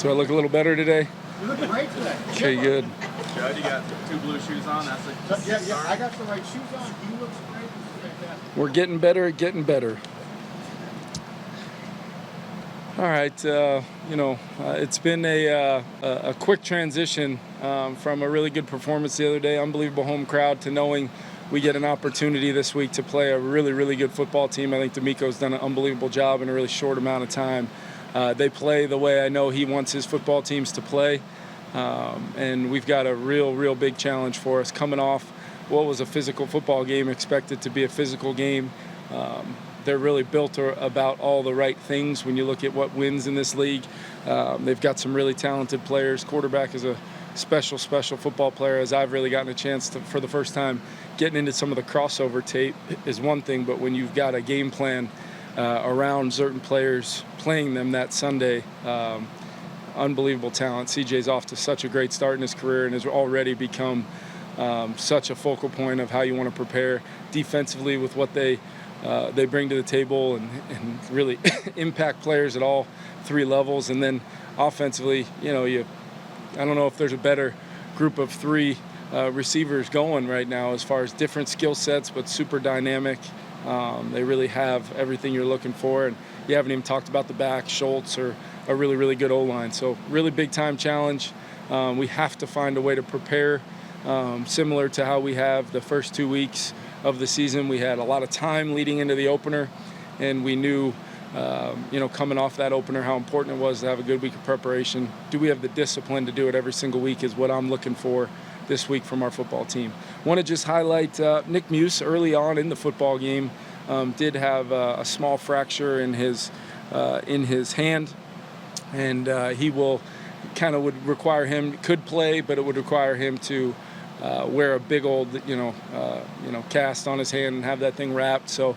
Do I look a little better today? You look great today. Okay, good. Judge, you got 2 blue shoes on. That's a Yeah, I got the right shoes on. He looks great. This is fantastic. We're getting better at getting better. All right, it's been a quick transition from a really good performance the other day, unbelievable home crowd, to knowing we get an opportunity this week to play a really, really good football team. I think D'Amico's done an unbelievable job in a really short amount of time. They play the way I know he wants his football teams to play, and we've got a real big challenge for us coming off what was a physical football game, expected to be a physical game. They're really built about all the right things when you look at what wins in this league. They've got some really talented players. Quarterback is a special football player, as I've really gotten a chance to, for the first time, getting into some of the crossover tape is one thing, but when you've got a game plan around certain players, playing them that Sunday, unbelievable talent. CJ's off to such a great start in his career and has already become such a focal point of how you want to prepare defensively with what they bring to the table and really impact players at all 3 levels. And then offensively, I don't know if there's a better group of 3 receivers going right now as far as different skill sets, but super dynamic. They really have everything you're looking for. And you haven't even talked about the back, Schultz, or a really good O-line. So really big time challenge. We have to find a way to prepare similar to how we have the first 2 weeks of the season. We had a lot of time leading into the opener, and we knew, coming off that opener, how important it was to have a good week of preparation. Do we have the discipline to do it every single week is what I'm looking for this week from our football team. Want to just highlight Nick Muse early on in the football game did have a small fracture in his hand, and he will would require him, could play, but it would require him to wear a big old, cast on his hand and have that thing wrapped. So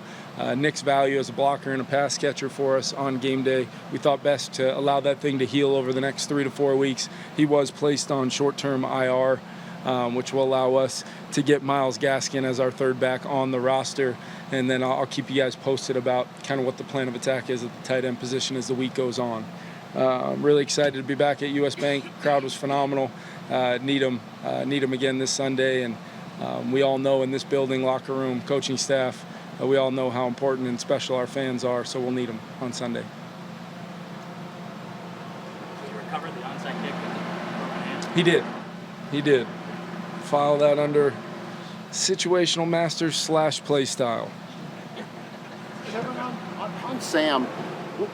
Nick's value as a blocker and a pass catcher for us on game day, we thought best to allow that thing to heal over the next 3 to 4 weeks. He was placed on short-term IR, which will allow us to get Myles Gaskin as our third back on the roster. And then I'll keep you guys posted about kind of what the plan of attack is at the tight end position as the week goes on. I'm really excited to be back at US Bank. Crowd was phenomenal. Need them again this Sunday, and we all know in this building, locker room, coaching staff, we all know how important and special our fans are, so we'll need them on Sunday. Did he recover the onside kick with the broken hand? He did. File that under situational masters / play style. On Sam,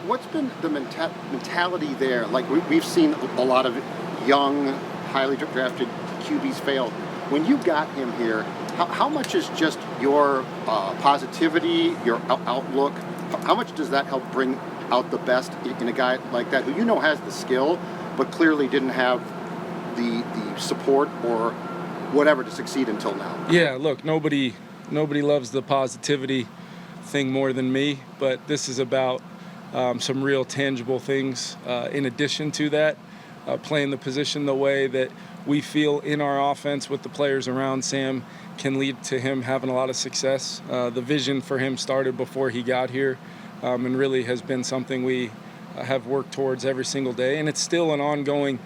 what's been the mentality there? Like we've seen a lot of young, highly drafted QBs fail. When you got him here, how much is just your positivity, your outlook? How much does that help bring out the best in a guy like that who has the skill, but clearly didn't have the support or whatever to succeed until now? Yeah, look, nobody loves the positivity thing more than me, but this is about some real tangible things in addition to that. Playing the position the way that we feel in our offense with the players around Sam can lead to him having a lot of success. The vision for him started before he got here and really has been something we have worked towards every single day, and it's still an ongoing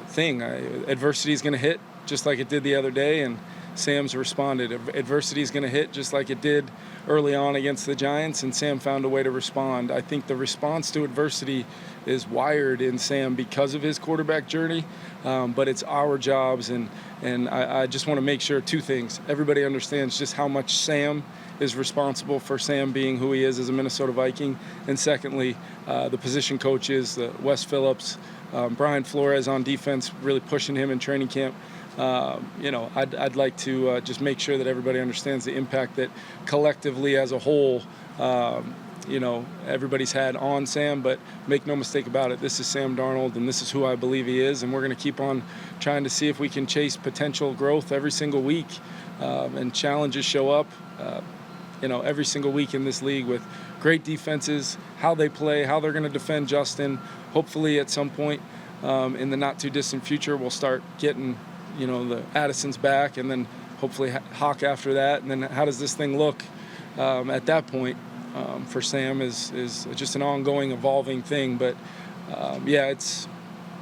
thing. Adversity is going to hit just like it did the other day, and Sam's responded. Adversity is going to hit just like it did early on against the Giants, and Sam found a way to respond. I think the response to adversity is wired in Sam because of his quarterback journey, but it's our jobs, and I just want to make sure 2 things. Everybody understands just how much Sam is responsible for Sam being who he is as a Minnesota Viking, and secondly, the position coaches, Wes Phillips, Brian Flores on defense, really pushing him in training camp. I'd like to just make sure that everybody understands the impact that collectively as a whole, everybody's had on Sam. But make no mistake about it, this is Sam Darnold, and this is who I believe he is. And we're going to keep on trying to see if we can chase potential growth every single week. And challenges show up, every single week in this league with great defenses, how they play, how they're going to defend Justin. Hopefully at some point in the not too distant future, we'll start getting the Addisons back, and then hopefully Hawk after that. And then how does this thing look at that point for Sam is just an ongoing, evolving thing. But it's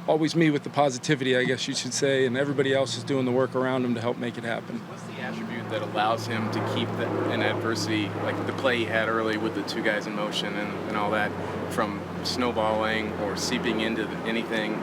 always me with the positivity, I guess you should say, and everybody else is doing the work around him to help make it happen. What's the attribute that allows him to keep an adversity, like the play he had early with the two guys in motion and all that, from snowballing or seeping into anything?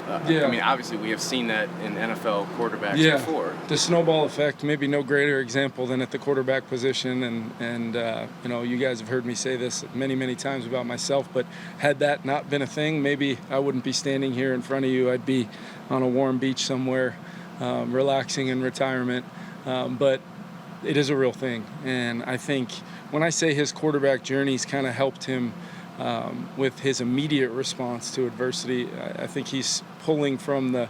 I mean, obviously we have seen that in NFL quarterbacks before. The snowball effect, maybe no greater example than at the quarterback position. And you know, you guys have heard me say this many, many times about myself, but had that not been a thing, maybe I wouldn't be standing here in front of you. I'd be on a warm beach somewhere, relaxing in retirement. But it is a real thing. And I think when I say his quarterback journey's kind of helped him with his immediate response to adversity, I think he's pulling from the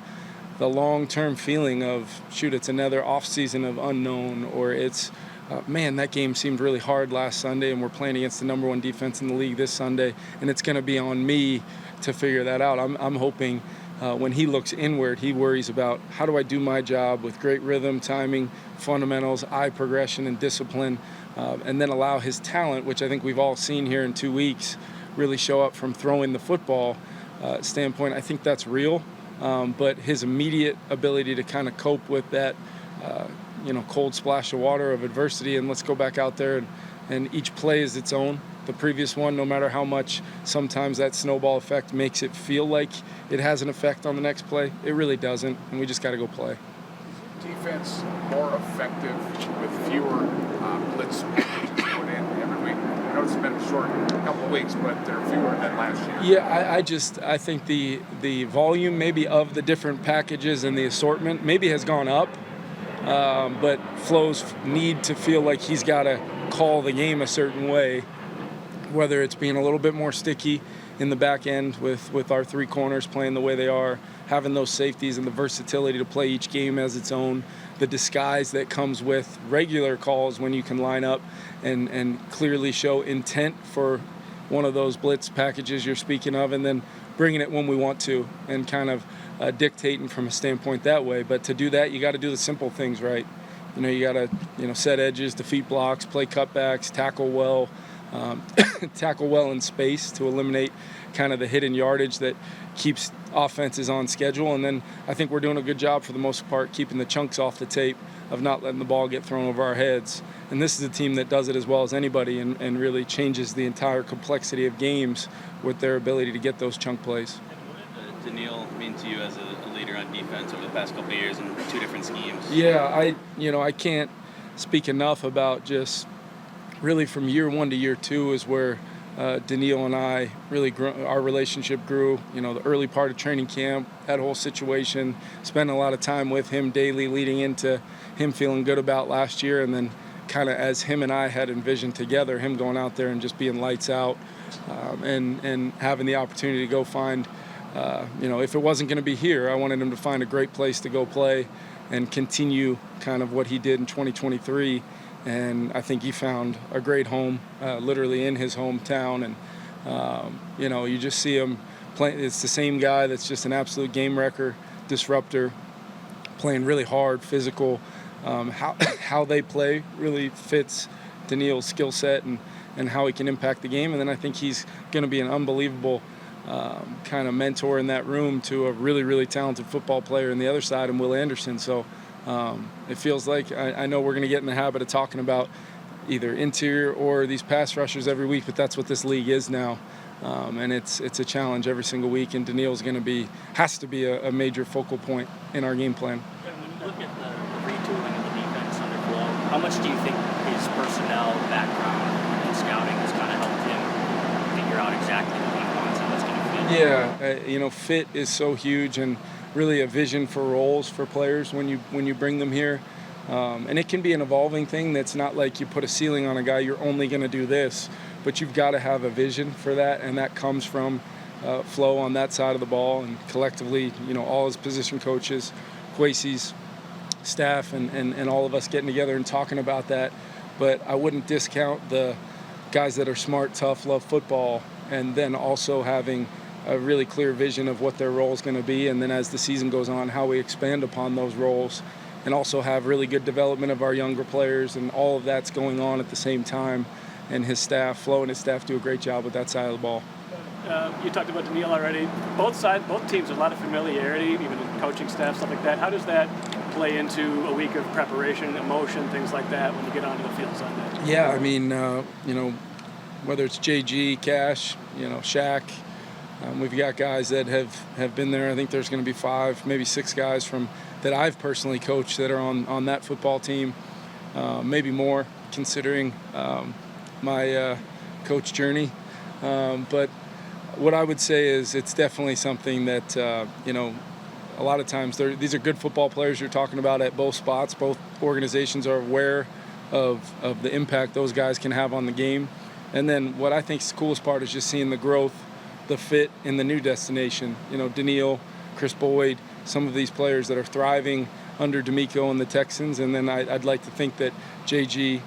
long-term feeling of, shoot, it's another off-season of unknown, or it's, man, that game seemed really hard last Sunday, and we're playing against the number one defense in the league this Sunday, and it's going to be on me to figure that out. I'm hoping when he looks inward, he worries about, how do I do my job with great rhythm, timing, fundamentals, eye progression, and discipline, and then allow his talent, which I think we've all seen here in 2 weeks, really show up from throwing the football standpoint. I think that's real, but his immediate ability to kind of cope with that, cold splash of water of adversity, and let's go back out there, and each play is its own. The previous one, no matter how much sometimes that snowball effect makes it feel like it has an effect on the next play, it really doesn't, and we just got to go play. Defense more effective with fewer blitz packages put in every week? I know it's been a short couple of weeks, but they're fewer than last year. Yeah, I think the volume maybe of the different packages and the assortment maybe has gone up, but Flo's need to feel like he's got to call the game a certain way, whether it's being a little bit more sticky in the back end with our three corners playing the way they are, having those safeties and the versatility to play each game as its own, the disguise that comes with regular calls when you can line up and clearly show intent for one of those blitz packages you're speaking of, and then bringing it when we want to and kind of dictating from a standpoint that way. But to do that, you got to do the simple things right. You got to set edges, defeat blocks, play cutbacks, tackle well, tackle well in space to eliminate kind of the hidden yardage that keeps offenses on schedule. And then I think we're doing a good job for the most part keeping the chunks off the tape of not letting the ball get thrown over our heads. And this is a team that does it as well as anybody and really changes the entire complexity of games with their ability to get those chunk plays. What did Daniil mean to you as a leader on defense over the past couple of years in two different schemes? Yeah, I can't speak enough about just really from year one to year two is where Daniil and I really our relationship grew. The early part of training camp, that whole situation, spending a lot of time with him daily leading into him feeling good about last year, and then kind of as him and I had envisioned together, him going out there and just being lights out, and having the opportunity to go find, if it wasn't going to be here, I wanted him to find a great place to go play and continue kind of what he did in 2023. And I think he found a great home, literally in his hometown. And, you just see him playing. It's the same guy that's just an absolute game wrecker, disruptor, playing really hard, physical. How they play really fits Daniil's skill set and how he can impact the game. And then I think he's going to be an unbelievable kind of mentor in that room to a really, really talented football player on the other side, and Will Anderson. So it feels like I know we're going to get in the habit of talking about either interior or these pass rushers every week, but that's what this league is now. And it's a challenge every single week, and Daniil's has to be a major focal point in our game plan. And when you look at the retooling of the defense under Flo, how much do you think his personnel background and scouting has kind of helped him figure out exactly what he wants and what's going to fit? Yeah, fit is so huge, and really a vision for roles for players when you bring them here. And it can be an evolving thing. That's not like you put a ceiling on a guy, you're only going to do this, but you've got to have a vision for that, and that comes from Flo on that side of the ball, and collectively, all his position coaches, Kwesi's staff, and all of us getting together and talking about that. But I wouldn't discount the guys that are smart, tough, love football, and then also having a really clear vision of what their role is going to be, and then as the season goes on, how we expand upon those roles, and also have really good development of our younger players, and all of that's going on at the same time. And his staff, Flo and his staff, do a great job with that side of the ball. You talked about Darnold already. Both teams, a lot of familiarity, even in coaching staff, stuff like that. How does that play into a week of preparation, emotion, things like that when you get onto the field Sunday? Yeah, I mean, whether it's JG, Cash, Shaq, we've got guys that have been there. I think there's going to be 5, maybe 6 guys that I've personally coached that are on that football team, maybe more considering my coach journey. But what I would say is it's definitely something that, a lot of times these are good football players you're talking about at both spots. Both organizations are aware of the impact those guys can have on the game. And then what I think is the coolest part is just seeing the growth, the fit in the new destination. Darnold, Chris Boyd, some of these players that are thriving under D'Amico and the Texans. And then I'd like to think that JG,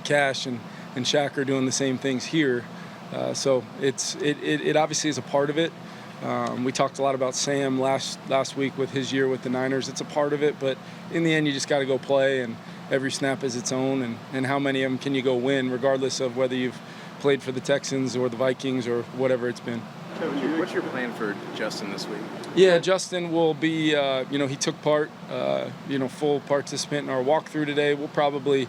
Cash and Shaq are doing the same things here. So it obviously is a part of it. We talked a lot about Sam last week with his year with the Niners. It's a part of it, but in the end, you just got to go play, and every snap is its own. And how many of them can you go win, regardless of whether you've played for the Texans or the Vikings or whatever it's been. What's your plan for Justin this week? Yeah, Justin will be, he took part, full participant in our walkthrough today. We'll probably,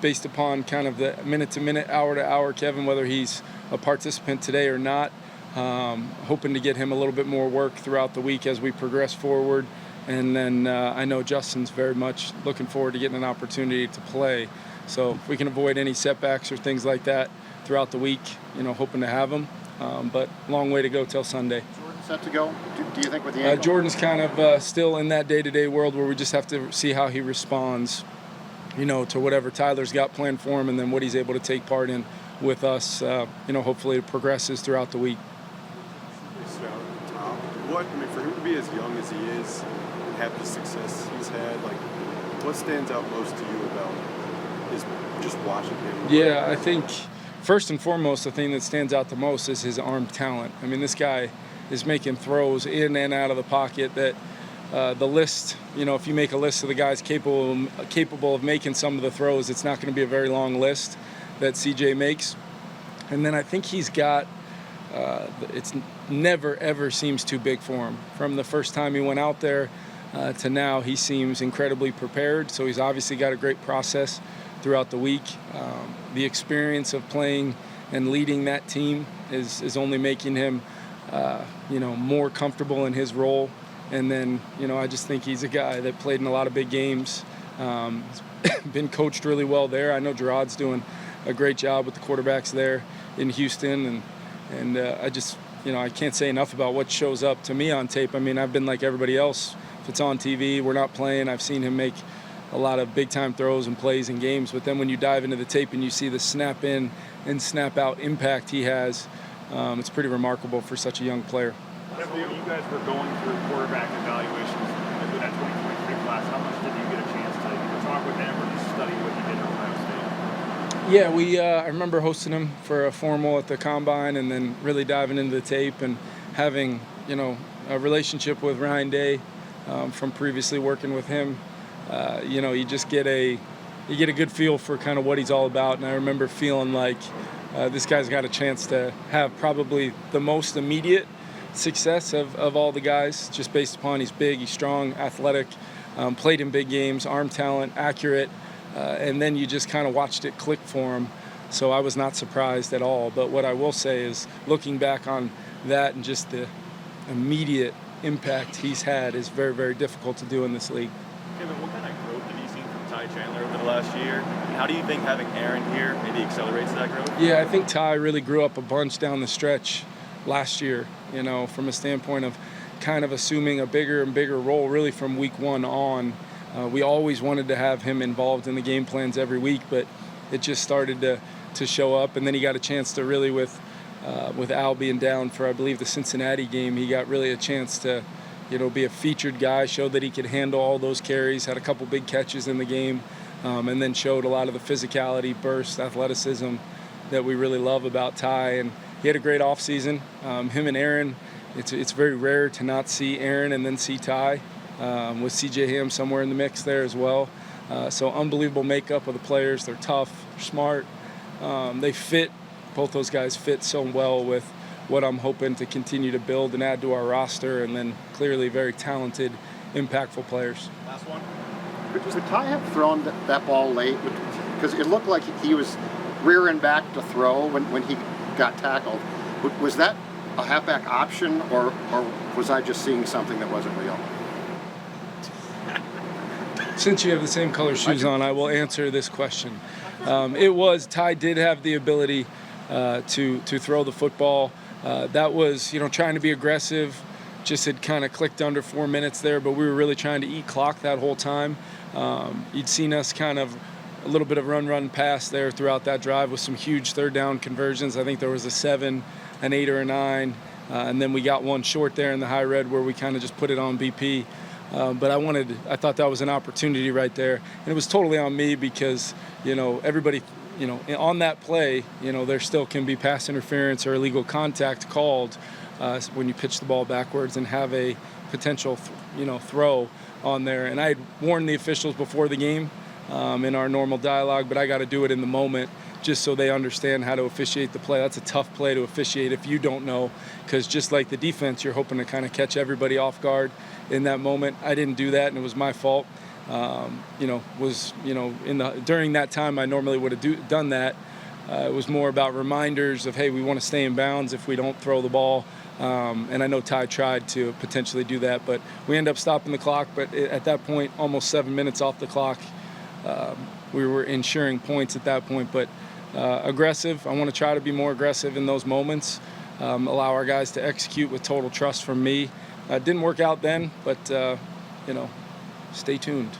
based upon kind of the minute-to-minute, hour-to-hour, Kevin, whether he's a participant today or not, hoping to get him a little bit more work throughout the week as we progress forward. And then I know Justin's very much looking forward to getting an opportunity to play. So if we can avoid any setbacks or things like that throughout the week, hoping to have them. But long way to go till Sunday. Jordan set to go? Do you think with the ankle? Jordan's kind of still in that day-to-day world where we just have to see how he responds, to whatever Tyler's got planned for him, and then what he's able to take part in with us. Hopefully it progresses throughout the week. For him to be as young as he is and have the success he's had, what stands out most to you about his just watching him? Yeah, I think first and foremost, the thing that stands out the most is his arm talent. I mean, this guy is making throws in and out of the pocket that the list, if you make a list of the guys capable of making some of the throws, it's not going to be a very long list that CJ makes. And then I think he's got, it's never, ever seems too big for him. From the first time he went out there to now, he seems incredibly prepared. So he's obviously got a great process throughout the week. The experience of playing and leading that team is only making him, more comfortable in his role. And then, I just think he's a guy that played in a lot of big games. Been coached really well there. I know Gerard's doing a great job with the quarterbacks there in Houston. And I just, I can't say enough about what shows up to me on tape. I mean, I've been like everybody else. If it's on TV, we're not playing. I've seen him make a lot of big-time throws and plays in games. But then when you dive into the tape and you see the snap in and snap out impact he has, it's pretty remarkable for such a young player. When you guys were going through quarterback evaluations with that 2023 class, how much did you get a chance to talk with them or just study what you did at Ohio State? Yeah, I remember hosting him for a formal at the Combine and then really diving into the tape and having, a relationship with Ryan Day from previously working with him. You just get a good feel for kind of what he's all about. And I remember feeling like this guy's got a chance to have probably the most immediate success of all the guys, just based upon he's big, he's strong, athletic, played in big games, arm talent, accurate, and then you just kind of watched it click for him. So I was not surprised at all. But what I will say is, looking back on that and just the immediate impact he's had is very, very difficult to do in this league. Kevin, what kind of growth have you seen from Ty Chandler over the last year? And how do you think having Aaron here maybe accelerates that growth? Yeah, I think Ty really grew up a bunch down the stretch last year, from a standpoint of kind of assuming a bigger and bigger role really from week 1 on. We always wanted to have him involved in the game plans every week, but it just started to show up. And then he got a chance to really, with Al being down for, I believe, the Cincinnati game, he got really a chance to, be a featured guy, showed that he could handle all those carries, had a couple big catches in the game, and then showed a lot of the physicality, burst, athleticism that we really love about Ty. And he had a great offseason. Him and Aaron, it's very rare to not see Aaron and then see Ty, with C.J. Ham somewhere in the mix there as well. So unbelievable makeup of the players. They're tough, they're smart. They fit, both those guys fit so well with what I'm hoping to continue to build and add to our roster, and then clearly very talented, impactful players. Last one. Could Ty have thrown that ball late? Because it looked like he was rearing back to throw when he got tackled. Was that a halfback option, or was I just seeing something that wasn't real? Since you have the same color shoes on, I will answer this question. Ty did have the ability to throw the football. That was, trying to be aggressive. Just had kind of clicked under 4 minutes there, but we were really trying to eat clock that whole time. You'd seen us kind of a little bit of run pass there throughout that drive with some huge third down conversions. I think there was a 7, an 8, or a 9, and then we got one short there in the high red where we kind of just put it on BP. But I thought that was an opportunity right there. And it was totally on me because, everybody, on that play, there still can be pass interference or illegal contact called when you pitch the ball backwards and have a potential, throw on there. And I had warned the officials before the game in our normal dialogue, but I got to do it in the moment just so they understand how to officiate the play. That's a tough play to officiate if you don't know, because just like the defense, you're hoping to kind of catch everybody off guard in that moment. I didn't do that, and it was my fault. During that time, I normally would have done that. It was more about reminders of, hey, we want to stay in bounds if we don't throw the ball. And I know Ty tried to potentially do that, but we ended up stopping the clock. But at that point, almost 7 minutes off the clock, we were ensuring points at that point. But aggressive, I want to try to be more aggressive in those moments, allow our guys to execute with total trust from me. Didn't work out then, but, stay tuned.